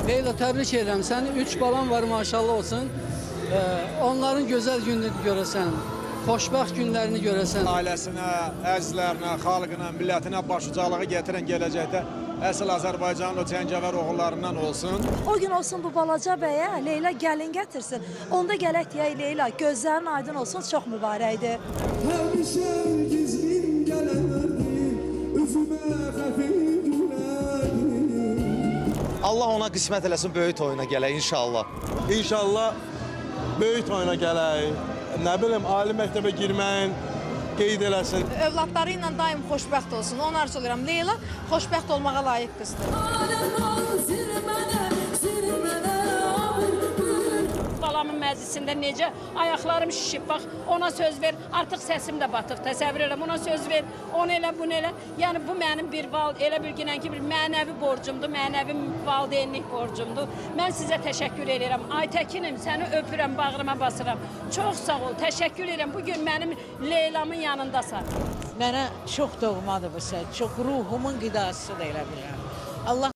Leyla, təbrik edirəm səni. 3 balan var, maşallah olsun. Onların gözəl gününü görəsən, xoşbəxt günlərini görəsən. Ailəsinə, əzizlərinə, xalqına, millətinə başucalığı gətirən gələcəkdə əsl Azərbaycanın o cəngəvər oğullarından olsun. O gün olsun bu balaca bəyə Leyla gəlin gətirsin. Onda gələk deyək Leyla, gözlərin aydın olsun, çox mübarəkdir. Həmişə gizlin gələnlərdi, üzümə xəfi gülərdi. Allah ona qismət eləsin, böyük toyuna gələk inşallah. İnşallah böyük toyuna gələk. Nə bilim, ali məktəbə girməyin qeyd eləsin. Övladları ilə daim xoşbəxt olsun. Onu arzulayıram. Leyla xoşbəxt olmağa layiq qızdır. Balamın məclisində necə ayaqlarım şişib, bax ona söz ver, artıq səsim də batıq, təsəvvür edirəm, ona söz ver, onu elə, bunu elə. Yəni bu mənim elə bir mənəvi borcumdur, mənəvi valideynlik borcumdur. Mən sizə təşəkkür edirəm. Aytəkinim, səni öpürəm, bağrıma basıram. Çox sağ ol, təşəkkür edirəm. Bugün mənim Leylamın yanındasan. Mənə çox doğmadır bu söz, çox ruhumun qidasıdır elə bilirəm. Allah